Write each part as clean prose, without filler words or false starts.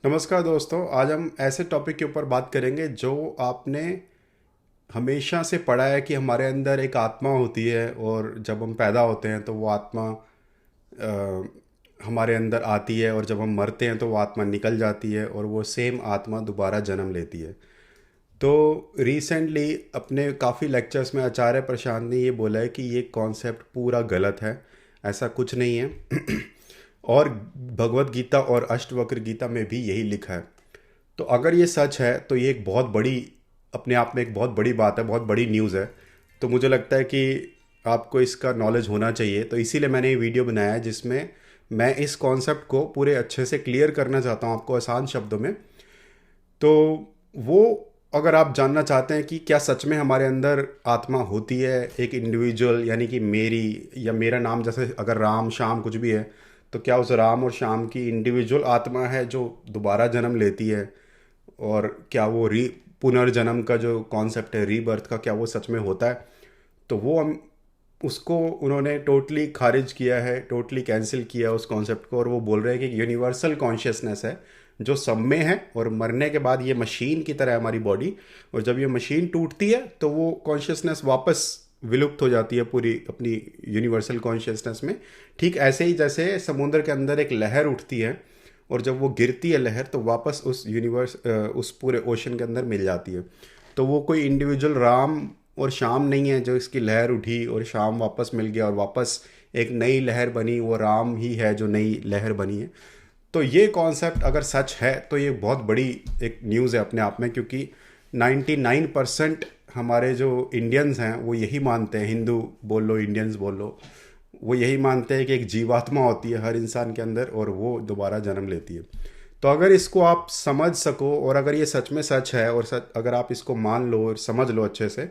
नमस्कार दोस्तों। आज हम ऐसे टॉपिक के ऊपर बात करेंगे जो आपने हमेशा से पढ़ा है कि हमारे अंदर एक आत्मा होती है और जब हम पैदा होते हैं तो वो आत्मा हमारे अंदर आती है और जब हम मरते हैं तो वो आत्मा निकल जाती है और वो सेम आत्मा दोबारा जन्म लेती है। तो रिसेंटली अपने काफ़ी लेक्चर्स में आचार्य प्रशांत ने ये बोला है कि ये कॉन्सेप्ट पूरा गलत है, ऐसा कुछ नहीं है। और भगवत गीता और अष्टवक्र गीता में भी यही लिखा है। तो अगर ये सच है तो ये एक बहुत बड़ी, अपने आप में एक बहुत बड़ी बात है, बहुत बड़ी न्यूज़ है। तो मुझे लगता है कि आपको इसका नॉलेज होना चाहिए। तो इसीलिए मैंने ये वीडियो बनाया है जिसमें मैं इस कॉन्सेप्ट को पूरे अच्छे से क्लियर करना चाहता हूँ आपको आसान शब्दों में। तो वो, अगर आप जानना चाहते हैं कि क्या सच में हमारे अंदर आत्मा होती है, एक इंडिविजुअल यानी कि मेरी या मेरा नाम जैसे अगर राम श्याम कुछ भी है, तो क्या उस राम और श्याम की इंडिविजुअल आत्मा है जो दोबारा जन्म लेती है, और क्या वो री पुनर्जन्म का जो कॉन्सेप्ट है रीबर्थ का, क्या वो सच में होता है? तो वो हम उसको उन्होंने टोटली खारिज किया है, टोटली कैंसिल किया उस कॉन्सेप्ट को। और वो बोल रहे हैं कि यूनिवर्सल कॉन्शियसनेस है जो सब में है, और मरने के बाद ये मशीन की तरह है हमारी बॉडी, और जब ये मशीन टूटती है तो वो कॉन्शियसनेस वापस विलुप्त हो जाती है पूरी अपनी यूनिवर्सल कॉन्शियसनेस में। ठीक ऐसे ही जैसे समुद्र के अंदर एक लहर उठती है और जब वो गिरती है लहर तो वापस उस उस पूरे ओशन के अंदर मिल जाती है। तो वो कोई इंडिविजुअल राम और शाम नहीं है जो इसकी लहर उठी और शाम वापस मिल गया और वापस एक नई लहर बनी, वो राम ही है जो नई लहर बनी है। तो ये कॉन्सेप्ट अगर सच है तो ये बहुत बड़ी एक न्यूज़ है अपने आप में, क्योंकि 99% हमारे जो इंडियंस हैं वो यही मानते हैं, हिंदू बोल लो इंडियंस बोल लो, वो यही मानते हैं कि एक जीवात्मा होती है हर इंसान के अंदर और वो दोबारा जन्म लेती है। तो अगर इसको आप समझ सको और अगर ये सच में सच है और सच अगर आप इसको मान लो और समझ लो अच्छे से,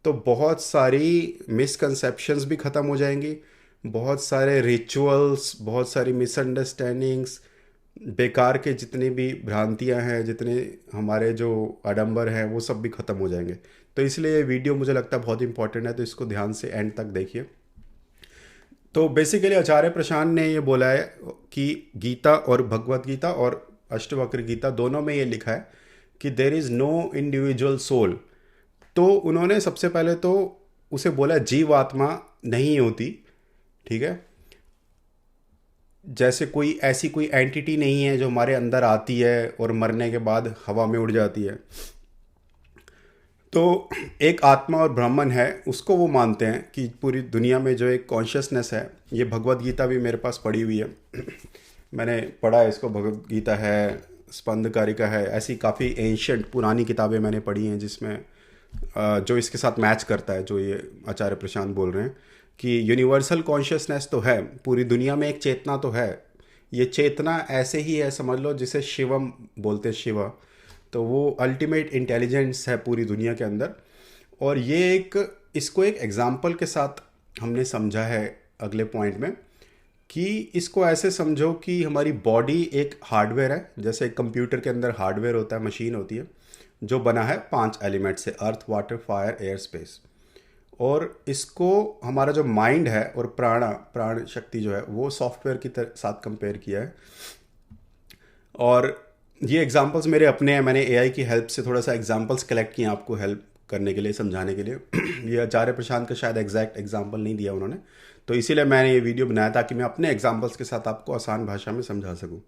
तो बहुत सारी मिसकंसेप्शंस भी ख़त्म हो जाएंगी, बहुत सारे रिचुअल्स, बहुत सारी मिसअंडरस्टैंडिंग्स, बेकार के जितनी भी भ्रांतियां हैं, जितने हमारे जो आडंबर हैं, वो सब भी ख़त्म हो जाएंगे। तो इसलिए ये वीडियो मुझे लगता है बहुत इंपॉर्टेंट है, तो इसको ध्यान से एंड तक देखिए। तो बेसिकली आचार्य प्रशांत ने ये बोला है कि गीता और भगवत गीता और अष्टवक्र गीता दोनों में ये लिखा है कि there is no individual soul. तो उन्होंने सबसे पहले तो उसे बोला जीवात्मा नहीं होती, ठीक है। जैसे कोई ऐसी कोई एंटिटी नहीं है जो हमारे अंदर आती है और मरने के बाद हवा में उड़ जाती है। तो एक आत्मा और ब्राह्मण है, उसको वो मानते हैं कि पूरी दुनिया में जो एक कॉन्शियसनेस है। ये भगवत गीता भी मेरे पास पढ़ी हुई है। मैंने पढ़ा है इसको, भगवत गीता है, स्पंद कारिका है, ऐसी काफ़ी एंशंट पुरानी किताबें मैंने पढ़ी हैं जिसमें जो इसके साथ मैच करता है जो ये आचार्य प्रशांत बोल रहे हैं कि यूनिवर्सल कॉन्शियसनेस तो है, पूरी दुनिया में एक चेतना तो है। ये चेतना ऐसे ही है, समझ लो जिसे शिवम बोलते हैं, शिवा। तो वो अल्टीमेट इंटेलिजेंस है पूरी दुनिया के अंदर। और ये एक, इसको एक एग्जाम्पल के साथ हमने समझा है अगले पॉइंट में, कि इसको ऐसे समझो कि हमारी बॉडी एक हार्डवेयर है, जैसे एक कंप्यूटर के अंदर हार्डवेयर होता है, मशीन होती है, जो बना है 5 एलिमेंट से, earth water fire air space. और इसको हमारा जो माइंड है और प्राण शक्ति जो है वो सॉफ्टवेयर की साथ कंपेयर किया है। और ये एग्जांपल्स मेरे अपने हैं, मैंने एआई की हेल्प से थोड़ा सा एग्जांपल्स कलेक्ट किए हैं आपको हेल्प करने के लिए, समझाने के लिए। ये आचार्य प्रशांत का शायद एग्जैक्ट एग्जांपल नहीं दिया उन्होंने, तो इसीलिए मैंने ये वीडियो बनाया ताकि मैं अपने एग्जांपल्स के साथ आपको आसान भाषा में समझा सकूँ।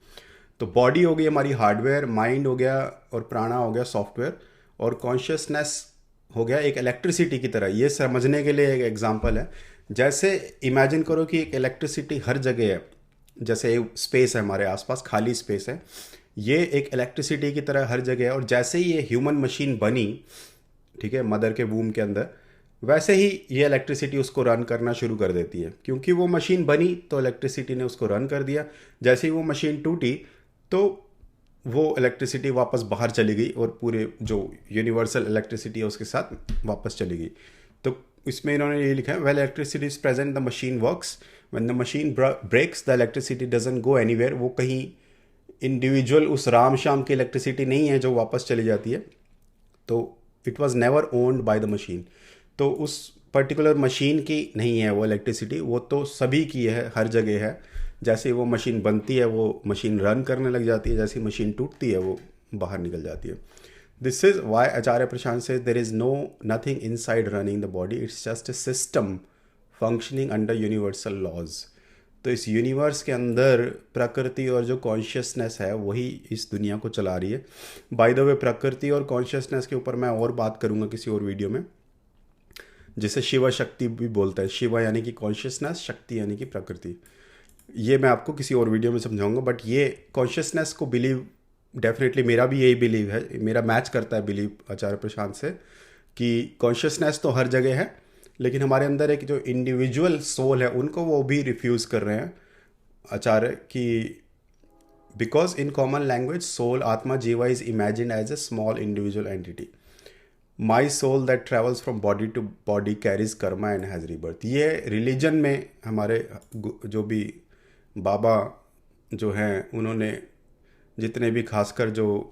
तो बॉडी हो गई हमारी हार्डवेयर, माइंड हो गया और प्राणा हो गया सॉफ्टवेयर, और कॉन्शियसनेस हो गया एक इलेक्ट्रिसिटी की तरह। ये समझने के लिए एक एग्जांपल है, जैसे इमेजिन करो कि एक इलेक्ट्रिसिटी हर जगह है, जैसे स्पेस है हमारे आसपास, खाली स्पेस है, ये एक इलेक्ट्रिसिटी की तरह हर जगह है। और जैसे ही ये ह्यूमन मशीन बनी, ठीक है, मदर के वूम के अंदर, वैसे ही ये इलेक्ट्रिसिटी उसको रन करना शुरू कर देती है, क्योंकि वो मशीन बनी तो इलेक्ट्रिसिटी ने उसको रन कर दिया। जैसे ही वो मशीन टूटी तो वो इलेक्ट्रिसिटी वापस बाहर चली गई और पूरे जो यूनिवर्सल इलेक्ट्रिसिटी है उसके साथ वापस चली गई। तो इसमें इन्होंने ये लिखा है, well electricity is present the machine works, when the machine breaks the electricity doesn't go anywhere. वो कहीं इंडिविजुअल उस राम शाम की इलेक्ट्रिसिटी नहीं है जो वापस चली जाती है। तो it was never owned by the machine. तो उस पर्टिकुलर मशीन की नहीं है वो इलेक्ट्रिसिटी, वो तो सभी की है, हर जगह है। जैसे वो मशीन बनती है वो मशीन रन करने लग जाती है, जैसे मशीन टूटती है वो बाहर निकल जाती है. This is why Acharya Prashant says there is no nothing inside running the body, it's just a system functioning under universal laws. तो इस यूनिवर्स के अंदर प्रकृति और जो कॉन्शियसनेस है वही इस दुनिया को चला रही है. बाय द वे प्रकृति और कॉन्शियसनेस के ऊपर मैं और बात करूँगा किसी और वीडियो में, जिसे शिव शक्ति भी बोलता है. शिव यानी कि कॉन्शियसनेस, शक्ति यानी कि प्रकृति. ये मैं आपको किसी और वीडियो में समझाऊंगा. बट ये कॉन्शियसनेस को बिलीव, डेफिनेटली मेरा भी यही बिलीव है, मेरा मैच करता है बिलीव आचार्य प्रशांत से, कि कॉन्शियसनेस तो हर जगह है लेकिन हमारे अंदर एक जो इंडिविजुअल सोल है उनको वो भी रिफ्यूज़ कर रहे हैं आचार्य, कि because in common language soul atma jiva is imagine as a small individual entity. My soul that travels from body to body carries karma and has rebirth. ये रिलीजन में हमारे जो भी बाबा जो हैं उन्होंने, जितने भी खासकर जो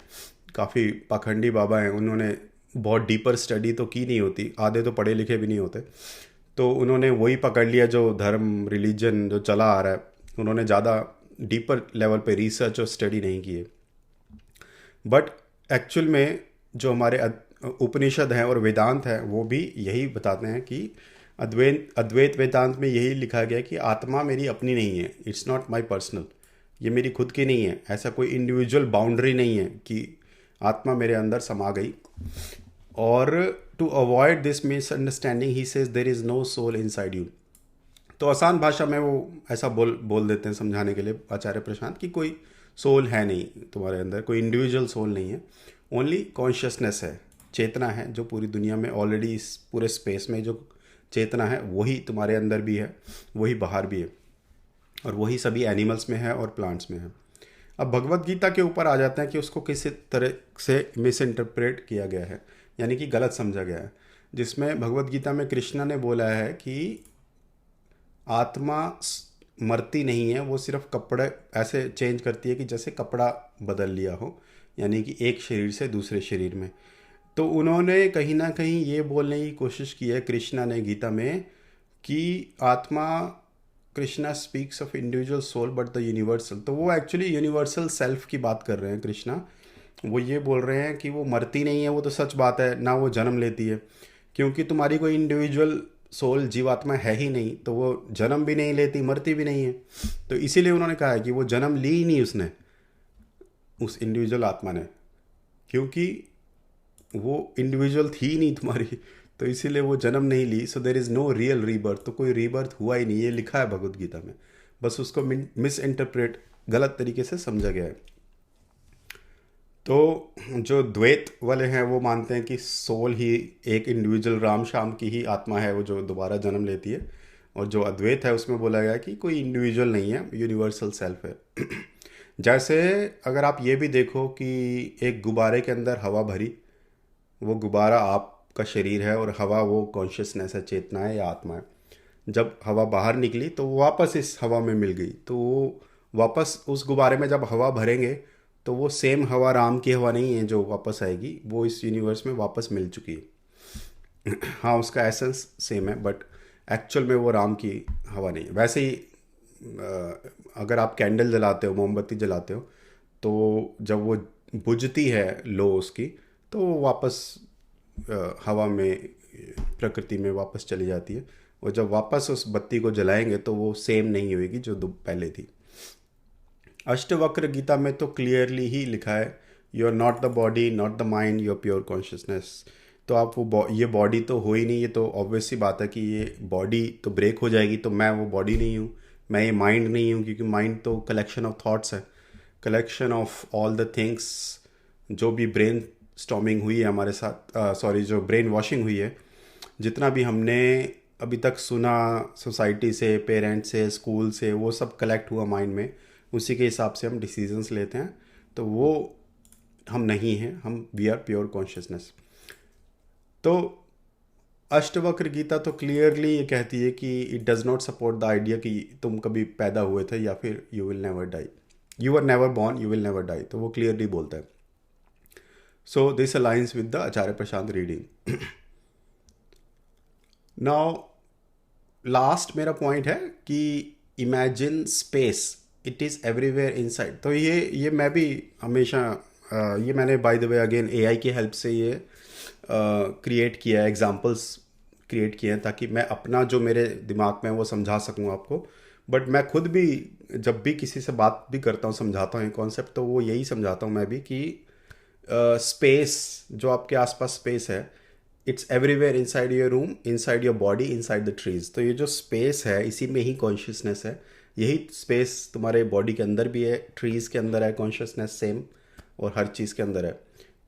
काफ़ी पाखंडी बाबा हैं, उन्होंने बहुत डीपर स्टडी तो की नहीं होती, आधे तो पढ़े लिखे भी नहीं होते, तो उन्होंने वही पकड़ लिया जो धर्म रिलीजन जो चला आ रहा है. उन्होंने ज़्यादा डीपर लेवल पे रिसर्च और स्टडी नहीं की है. बट एक्चुअल में जो हमारे उपनिषद हैं और वेदांत हैं वो भी यही बताते हैं कि अद्वैत वेदांत में यही लिखा गया कि आत्मा मेरी अपनी नहीं है, इट्स नॉट माई पर्सनल, ये मेरी खुद की नहीं है. ऐसा कोई इंडिविजुअल बाउंड्री नहीं है कि आत्मा मेरे अंदर समा गई. और to avoid this misunderstanding he says there is no soul inside you. तो आसान भाषा में वो ऐसा बोल देते हैं समझाने के लिए आचार्य प्रशांत कि कोई सोल है नहीं तुम्हारे अंदर, कोई इंडिविजुअल सोल नहीं है, ओनली कॉन्शियसनेस है, चेतना है जो पूरी दुनिया में ऑलरेडी इस पूरे स्पेस में जो चेतना है वही तुम्हारे अंदर भी है, वही बाहर भी है, और वही सभी एनिमल्स में है और प्लांट्स में है. अब भगवत गीता के ऊपर आ जाते हैं कि उसको किसी तरह से मिस इंटरप्रेट किया गया है, यानी कि गलत समझा गया है, जिसमें भगवत गीता में कृष्णा ने बोला है कि आत्मा मरती नहीं है, वो सिर्फ कपड़े ऐसे चेंज करती है कि जैसे कपड़ा बदल लिया हो, यानी कि एक शरीर से दूसरे शरीर में. तो उन्होंने कहीं ना कहीं ये बोलने की कोशिश की है कृष्णा ने गीता में कि आत्मा, Krishna speaks of individual soul but the universal. तो वो एक्चुअली यूनिवर्सल सेल्फ की बात कर रहे हैं कृष्णा. वो ये बोल रहे हैं कि वो मरती नहीं है, वो तो सच बात है ना, वो जन्म लेती है, क्योंकि तुम्हारी कोई इंडिविजुअल सोल जीवात्मा है ही नहीं, तो वो जन्म भी नहीं लेती, मरती भी नहीं है. तो इसीलिए उन्होंने कहा है कि वो जन्म ली ही नहीं उसने, उस इंडिविजुअल आत्मा ने, क्योंकि वो इंडिविजुअल थी ही नहीं तुम्हारी, तो इसीलिए वो जन्म नहीं ली. So there is no real rebirth. तो कोई रीबर्थ हुआ ही नहीं, ये लिखा है भगवद गीता में, बस उसको मिस इंटरप्रेट गलत तरीके से समझा गया है. तो जो द्वैत वाले हैं वो मानते हैं कि सोल ही एक इंडिविजुअल राम श्याम की ही आत्मा है वो जो दोबारा जन्म लेती है, और जो अद्वैत है उसमें बोला गया कि कोई इंडिविजुअल नहीं है, यूनिवर्सल सेल्फ है. जैसे अगर आप ये भी देखो कि एक गुब्बारे के अंदर हवा भरी, वो गुब्बारा आपका शरीर है और हवा वो कॉन्शियसनेस है, चेतना है या आत्मा है. जब हवा बाहर निकली तो वो वापस इस हवा में मिल गई, तो वो वापस उस गुब्बारे में जब हवा भरेंगे तो वो सेम हवा राम की हवा नहीं है जो वापस आएगी, वो इस यूनिवर्स में वापस मिल चुकी है. हाँ, उसका एसेंस सेम है बट एक्चुअल में वो राम की हवा नहीं है. वैसे ही अगर आप कैंडल जलाते हो, मोमबत्ती जलाते हो, तो जब वो बुझती है लो उसकी, तो वो वापस हवा में, प्रकृति में वापस चली जाती है, और जब वापस उस बत्ती को जलाएंगे तो वो सेम नहीं होगी जो पहले थी. अष्टवक्र गीता में तो क्लियरली ही लिखा है, you are not the body, not the mind, you are pure consciousness. तो आप वो ये बॉडी तो हो ही नहीं, ये तो ऑब्वियस सी बात है कि ये बॉडी तो ब्रेक हो जाएगी, तो मैं वो बॉडी नहीं हूँ, मैं ये माइंड नहीं हूँ, क्योंकि माइंड तो कलेक्शन ऑफ थॉट्स है, collection of all the things. जो भी ब्रेन स्टॉर्मिंग हुई है हमारे साथ, जो ब्रेन वॉशिंग हुई है, जितना भी हमने अभी तक सुना सोसाइटी से, पेरेंट्स से, स्कूल से, वो सब कलेक्ट हुआ माइंड में, उसी के हिसाब से हम डिसीजंस लेते हैं. तो वो हम नहीं हैं, हम वी आर प्योर कॉन्शियसनेस. तो अष्टवक्र गीता तो क्लियरली ये कहती है कि it does not support the idea कि तुम कभी पैदा हुए थे या फिर you will never die, you are never born, you will never die. तो वो क्लियरली बोलता है. So this aligns with the Acharya Prashant reading. Now last मेरा पॉइंट है कि imagine space it is everywhere inside. तो ये मैं भी हमेशा ये मैंने by the way again AI की हेल्प से ये क्रिएट किया है, एग्जांपल्स क्रिएट किए हैं ताकि मैं अपना जो मेरे दिमाग में है वो समझा सकूं आपको। बट मैं खुद भी जब भी किसी से बात भी करता हूँ, समझाता हूँ कॉन्सेप्ट, तो वो यही समझाता हूँ मैं भी कि स्पेस, जो आपके आसपास स्पेस है, it's everywhere inside your room, inside your body, inside the trees. तो ये जो स्पेस है इसी में ही कॉन्शियसनेस है। यही स्पेस तुम्हारे बॉडी के अंदर भी है, ट्रीज के अंदर है कॉन्शियसनेस सेम, और हर चीज़ के अंदर है।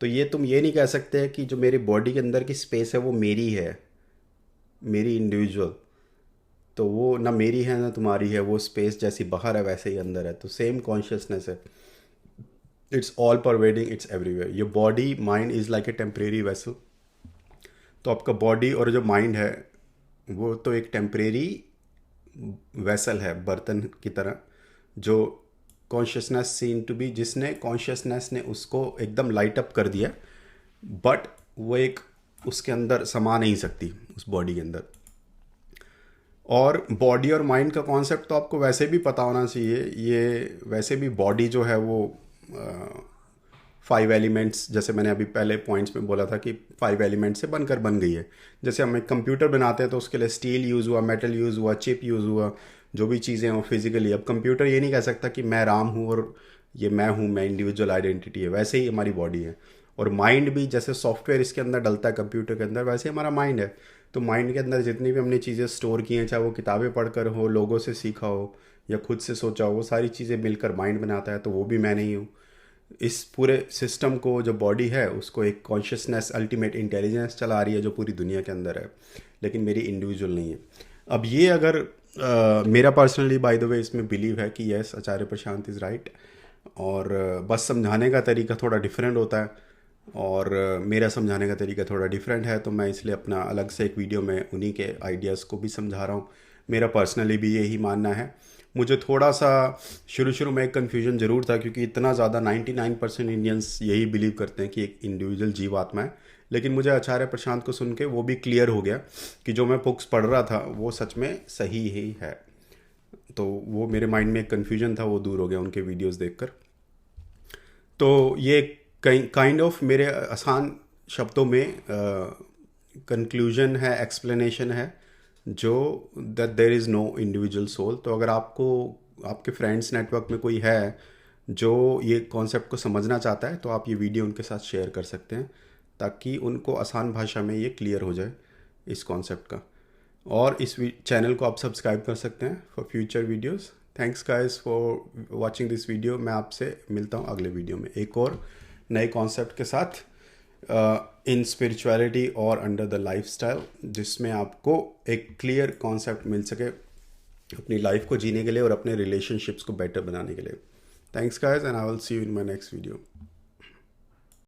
तो ये तुम ये नहीं कह सकते कि जो मेरी बॉडी के अंदर की स्पेस है वो मेरी है, मेरी इंडिविजुअल। तो वो ना मेरी है ना तुम्हारी है, वो स्पेस जैसी बाहर है वैसे ही अंदर है। तो सेम कॉन्शियसनेस है, it's all pervading, it's everywhere. Your body mind is like a temporary vessel. तो आपका बॉडी और जो माइंड है वो तो एक टेम्परेरी वेसल है, बर्तन की तरह, जो कॉन्शियसनेस सीन टू बी, जिसने कॉन्शियसनेस ने उसको एकदम लाइट अप कर दिया, बट वो एक उसके अंदर समा नहीं सकती उस बॉडी के अंदर। और बॉडी और माइंड का कॉन्सेप्ट तो आपको वैसे भी पता होना चाहिए। ये वैसे भी बॉडी जो है वो 5 एलिमेंट्स, जैसे मैंने अभी पहले पॉइंट्स में बोला था कि 5 एलिमेंट्स से बनकर बन गई है। जैसे हम एक कंप्यूटर बनाते हैं तो उसके लिए स्टील यूज़ हुआ, मेटल यूज़ हुआ, चिप यूज़ हुआ, जो भी चीज़ें हैं वो फिजिकली। अब कंप्यूटर ये नहीं कह सकता कि मैं राम हूँ और ये मैं हूँ, मैं इंडिविजुअल आइडेंटिटी है। वैसे ही हमारी बॉडी है। और माइंड भी जैसे सॉफ्टवेयर इसके अंदर डलता है कंप्यूटर के अंदर, वैसे ही हमारा माइंड है। तो माइंड के अंदर जितनी भी हमने चीज़ें स्टोर की हैं, चाहे वो किताबें पढ़कर हो, लोगों से सीखा हो, या खुद से सोचा हो, वो सारी चीज़ें मिलकर माइंड बनाता है। तो वो भी मैं नहीं हूँ। इस पूरे सिस्टम को, जो बॉडी है, उसको एक कॉन्शियसनेस, अल्टीमेट इंटेलिजेंस चला रही है जो पूरी दुनिया के अंदर है, लेकिन मेरी इंडिविजुअल नहीं है। अब ये अगर मेरा पर्सनली बाय द वे इसमें बिलीव है कि yes, Acharya Prashant is right. और बस समझाने का तरीका थोड़ा डिफरेंट होता है, और मेरा समझाने का तरीका थोड़ा डिफरेंट है। तो मैं इसलिए अपना अलग से एक वीडियो में उन्हीं के आइडियाज़ को भी समझा रहा हूँ। मेरा पर्सनली भी यही मानना है। मुझे थोड़ा सा शुरू शुरू में एक कन्फ्यूजन ज़रूर था, क्योंकि इतना ज़्यादा 99% इंडियंस यही बिलीव करते हैं कि एक इंडिविजुअल जीवात्मा है। लेकिन मुझे आचार्य प्रशांत को सुन के वो भी क्लियर हो गया कि जो मैं बुक्स पढ़ रहा था वो सच में सही ही है। तो वो मेरे माइंड में एक कन्फ्यूजन था, वो दूर हो गया उनके वीडियोस देखकर। तो ये काइंड ऑफ मेरे आसान शब्दों में कंक्लूजन है, एक्सप्लेनेशन है, जो that there is no individual soul. तो अगर आपको आपके फ्रेंड्स नेटवर्क में कोई है जो ये कॉन्सेप्ट को समझना चाहता है, तो आप ये वीडियो उनके साथ शेयर कर सकते हैं, ताकि उनको आसान भाषा में ये क्लियर हो जाए इस कॉन्सेप्ट का। और इस चैनल को आप सब्सक्राइब कर सकते हैं for future videos. Thanks guys for watching this video. मैं आपसे मिलता हूँ अगले वीडियो में एक और नए कॉन्सेप्ट के साथ, इन स्पिरिचुअलिटी और अंडर द लाइफस्टाइल, जिसमें आपको एक क्लियर कॉन्सेप्ट मिल सके अपनी लाइफ को जीने के लिए और अपने रिलेशनशिप्स को बेटर बनाने के लिए। Thanks guys, and I will see you in my next video.